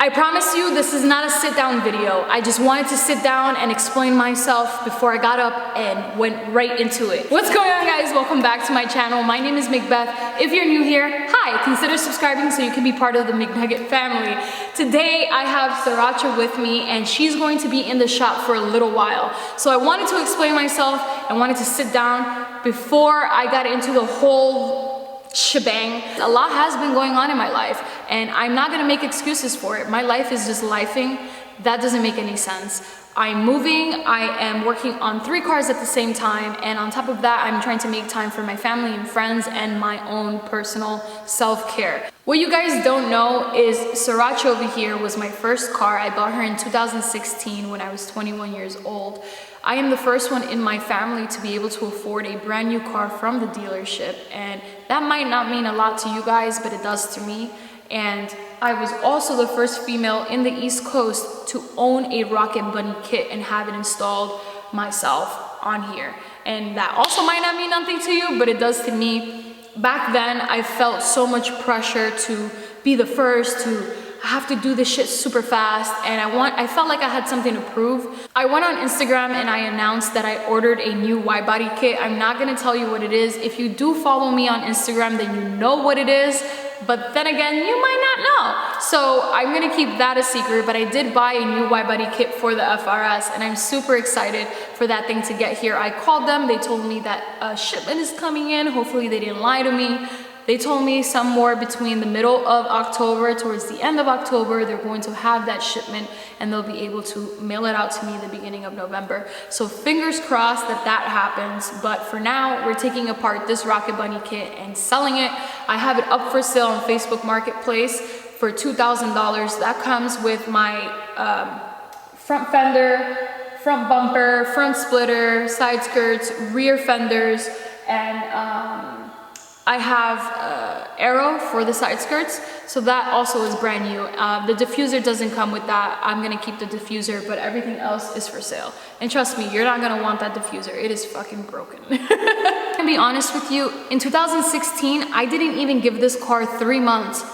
I promise you this is not a sit down video. I just wanted to sit down and explain myself before I got up and went right into it. What's going on, guys? Welcome back to my channel. My name is MICK. If you're new here, hi, consider subscribing so you can be part of the McNugget family. Today I have Sriracha with me and she's going to be in the shop for a little while. So I wanted to explain myself. I wanted to sit down before I got into the whole shebang. A lot has been going on in my life and I'm not gonna make excuses for it. My life is just lifing. That doesn't make any sense. I'm moving, I am working on 3 cars at the same time, and on top of that, I'm trying to make time for my family and friends and my own personal self-care. What you guys don't know is Sriracha over here was my first car. I bought her in 2016 when I was 21 years old. I am the first one in my family to be able to afford a brand new car from the dealership, and that might not mean a lot to you guys, but it does to me. And I was also the first female in the East Coast to own a Rocket Bunny kit and have it installed myself on here. And that also might not mean nothing to you, but it does to me. Back then, I felt so much pressure to be the first, to have to do this shit super fast, and I felt like I had something to prove. I went on Instagram and I announced that I ordered a new wide body kit. I'm not gonna tell you what it is. If you do follow me on Instagram, then you know what it is, but then again, you might not know. So I'm gonna keep that a secret, but I did buy a new wide body kit for the FRS and I'm super excited for that thing to get here. I called them, they told me that a shipment is coming in. Hopefully they didn't lie to me. They told me somewhere between the middle of October towards the end of October, they're going to have that shipment and they'll be able to mail it out to me in the beginning of November. So fingers crossed that that happens. But for now, we're taking apart this Rocket Bunny kit and selling it. I have it up for sale on Facebook Marketplace for $2,000. That comes with my front fender, front bumper, front splitter, side skirts, rear fenders, and I have arrow for the side skirts, so that also is brand new. The diffuser doesn't come with that. I'm gonna keep the diffuser, but everything else is for sale. And trust me, you're not gonna want that diffuser. It is fucking broken. To be honest with you, in 2016, I didn't even give this car 3 months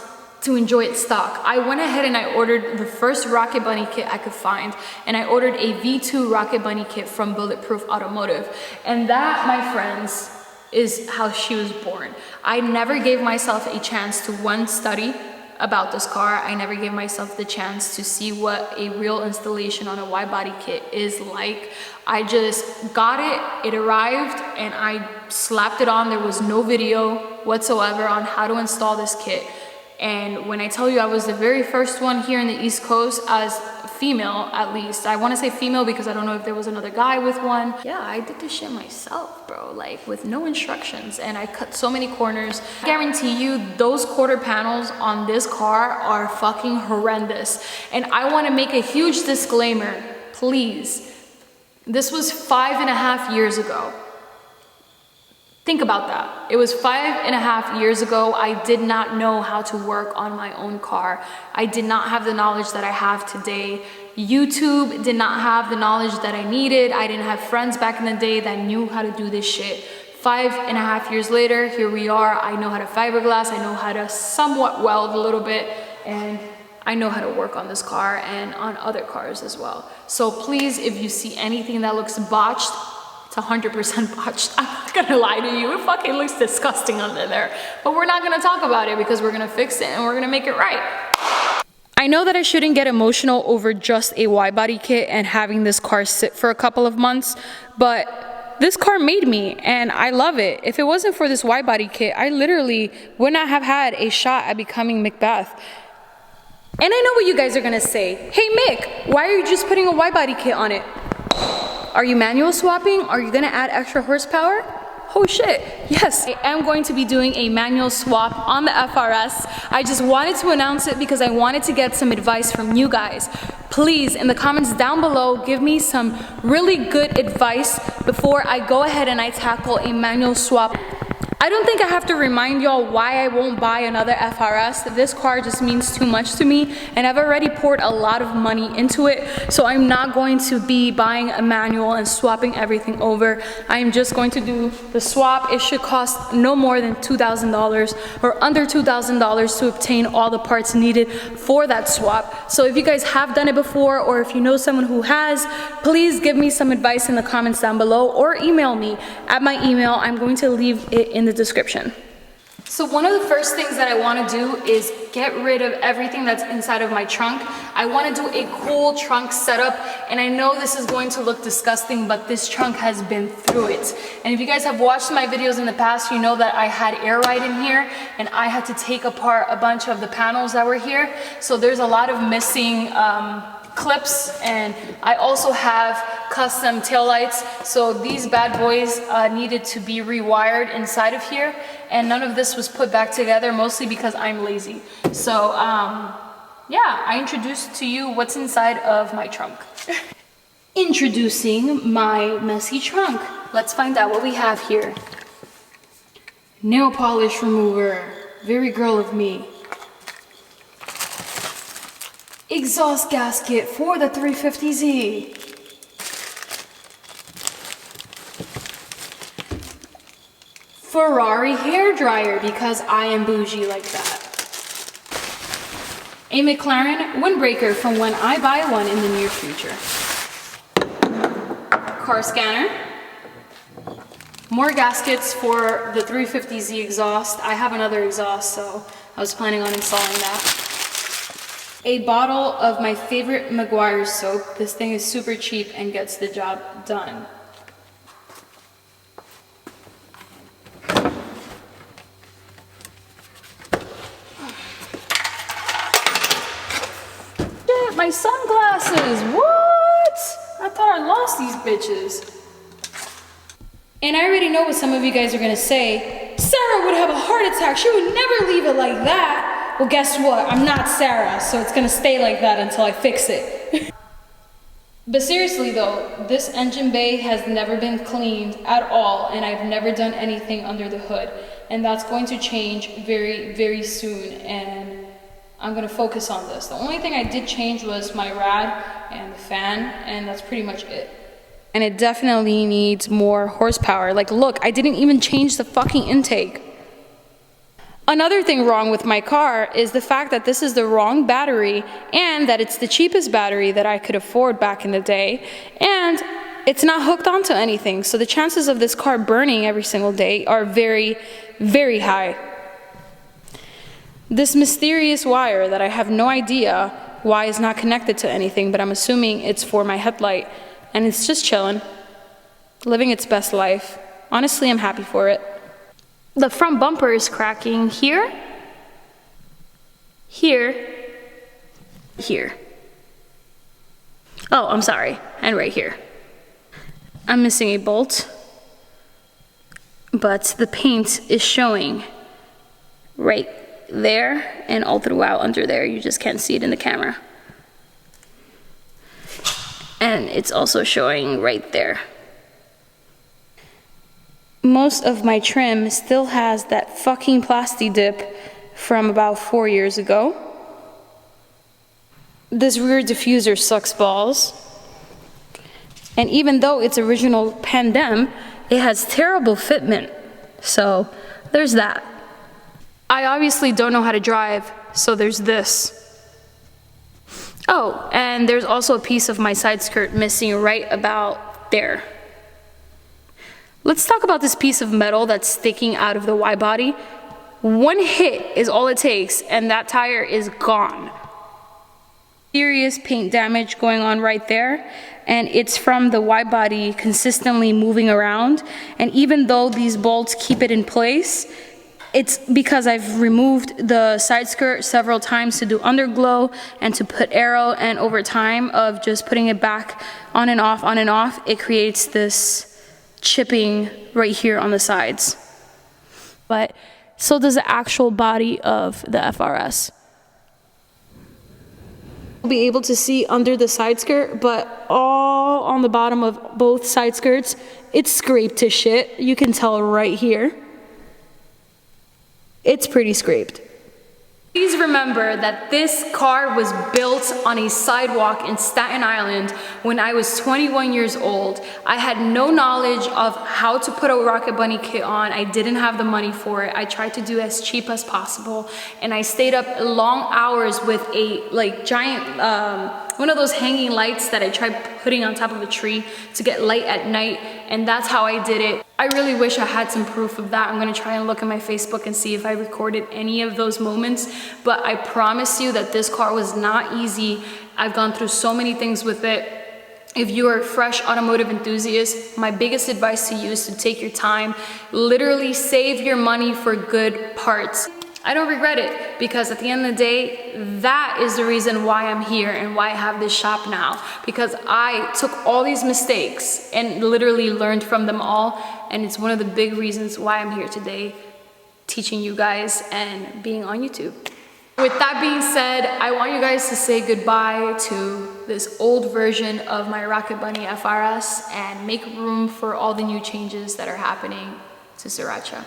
to enjoy its stock. I went ahead and I ordered the first Rocket Bunny kit I could find, and I ordered a V2 Rocket Bunny kit from Bulletproof Automotive. And that, my friends, is how she was born. I never gave myself a chance to study about this car. I never gave myself the chance to see what a real installation on a wide body kit is like. I just got it, it arrived, and I slapped it on. There was no video whatsoever on how to install this kit. And when I tell you I was the very first one here in the East Coast as female, at least. I want to say female because I don't know if there was another guy with one. Yeah, I did this shit myself, bro, like with no instructions, and I cut so many corners. I guarantee you those quarter panels on this car are fucking horrendous. And I want to make a huge disclaimer, please. This was 5.5 years ago. Think about that. It was 5.5 years ago. I did not know how to work on my own car. I did not have the knowledge that I have today. YouTube did not have the knowledge that I needed. I didn't have friends back in the day that knew how to do this shit. 5.5 years later, here we are. I know how to fiberglass. I know how to somewhat weld a little bit, and I know how to work on this car and on other cars as well. So please, if you see anything that looks botched, it's 100% botched. I'm not gonna lie to you. It fucking looks disgusting under there. But we're not gonna talk about it because we're gonna fix it and we're gonna make it right. I know that I shouldn't get emotional over just a wide body kit and having this car sit for a couple of months, but this car made me and I love it. If it wasn't for this wide body kit, I literally would not have had a shot at becoming McBeth. And I know what you guys are gonna say. Hey Mick, why are you just putting a wide body kit on it? Are you manual swapping? Are you gonna add extra horsepower? Oh shit, yes. I am going to be doing a manual swap on the FRS. I just wanted to announce it because I wanted to get some advice from you guys. Please, in the comments down below, give me some really good advice before I go ahead and I tackle a manual swap. I don't think I have to remind y'all why I won't buy another FRS. This car just means too much to me, and I've already poured a lot of money into it, so I'm not going to be buying a manual and swapping everything over. I am just going to do the swap. It should cost no more than $2,000 or under $2,000 to obtain all the parts needed for that swap. So if you guys have done it before, or if you know someone who has, please give me some advice in the comments down below, or email me at my email. I'm going to leave it in the description. So one of the first things that I want to do is get rid of everything that's inside of my trunk. I want to do a cool trunk setup, and I know this is going to look disgusting, but this trunk has been through it. And if you guys have watched my videos in the past, you know that I had air ride in here, and I had to take apart a bunch of the panels that were here. So there's a lot of missing clips, and I also have custom taillights. So these bad boys needed to be rewired inside of here, and none of this was put back together, mostly because I'm lazy. So yeah, I introduced to you what's inside of my trunk. Introducing my messy trunk. Let's find out what we have here. Nail polish remover, very girl of me. Exhaust gasket for the 350Z. Ferrari hair dryer, because I am bougie like that. A McLaren windbreaker from when I buy one in the near future. Car scanner. More gaskets for the 350Z exhaust. I have another exhaust, so I was planning on installing that. A bottle of my favorite Meguiar's soap. This thing is super cheap and gets the job done. Shit, my sunglasses, what? I thought I lost these bitches. And I already know what some of you guys are gonna say. Sarah would have a heart attack, she would never leave it like that. Well, guess what? I'm not Sarah, so it's gonna stay like that until I fix it. But seriously though, this engine bay has never been cleaned at all, and I've never done anything under the hood. And that's going to change very, very soon, and I'm gonna focus on this. The only thing I did change was my rad and the fan, and that's pretty much it. And it definitely needs more horsepower. Like, look, I didn't even change the fucking intake. Another thing wrong with my car is the fact that this is the wrong battery, and that it's the cheapest battery that I could afford back in the day, and it's not hooked onto anything. So the chances of this car burning every single day are very, very high. This mysterious wire that I have no idea why is not connected to anything, but I'm assuming it's for my headlight, and it's just chilling, living its best life. Honestly, I'm happy for it. The front bumper is cracking here, here, here. Oh, I'm sorry, and right here. I'm missing a bolt, but the paint is showing right there and all throughout under there. You just can't see it in the camera. And it's also showing right there. Most of my trim still has that fucking plasti dip from about 4 years ago. This rear diffuser sucks balls. And even though it's original Pandem, it has terrible fitment. So there's that. I obviously don't know how to drive, so there's this. Oh, and there's also a piece of my side skirt missing right about there. Let's talk about this piece of metal that's sticking out of the Y body. One hit is all it takes, and that tire is gone. Serious paint damage going on right there, and it's from the Y body consistently moving around. And even though these bolts keep it in place, it's because I've removed the side skirt several times to do underglow and to put aero, and over time of just putting it back on and off, it creates this chipping right here on the sides. But so does the actual body of the FRS. You'll be able to see under the side skirt, but all on the bottom of both side skirts, it's scraped to shit. You can tell right here. it's pretty scraped. Please remember that this car was built on a sidewalk in Staten Island when I was 21 years old. I had no knowledge of how to put a Rocket Bunny kit on. I didn't have the money for it. I tried to do as cheap as possible, and I stayed up long hours with a giant, one of those hanging lights that I tried putting on top of a tree to get light at night, and that's how I did it. I really wish I had some proof of that. I'm gonna try and look at my Facebook and see if I recorded any of those moments, but I promise you that this car was not easy. I've gone through so many things with it. If you are a fresh automotive enthusiast, my biggest advice to you is to take your time, literally save your money for good parts. I don't regret it, because at the end of the day, that is the reason why I'm here and why I have this shop now, because I took all these mistakes and literally learned from them all, and it's one of the big reasons why I'm here today, teaching you guys and being on YouTube. With that being said, I want you guys to say goodbye to this old version of my Rocket Bunny FRS and make room for all the new changes that are happening to Sriracha.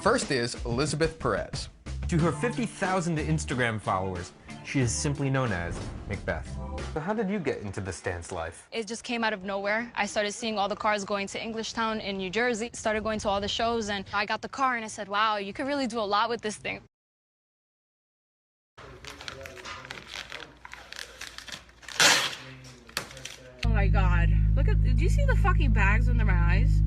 First is Elizabeth Perez. To her 50,000 Instagram followers, she is simply known as MICK. So how did you get into this dance life? It just came out of nowhere. I started seeing all the cars going to Englishtown in New Jersey, started going to all the shows, and I got the car and I said, wow, you could really do a lot with this thing. Oh my God. Look at, do you see the fucking bags under my eyes?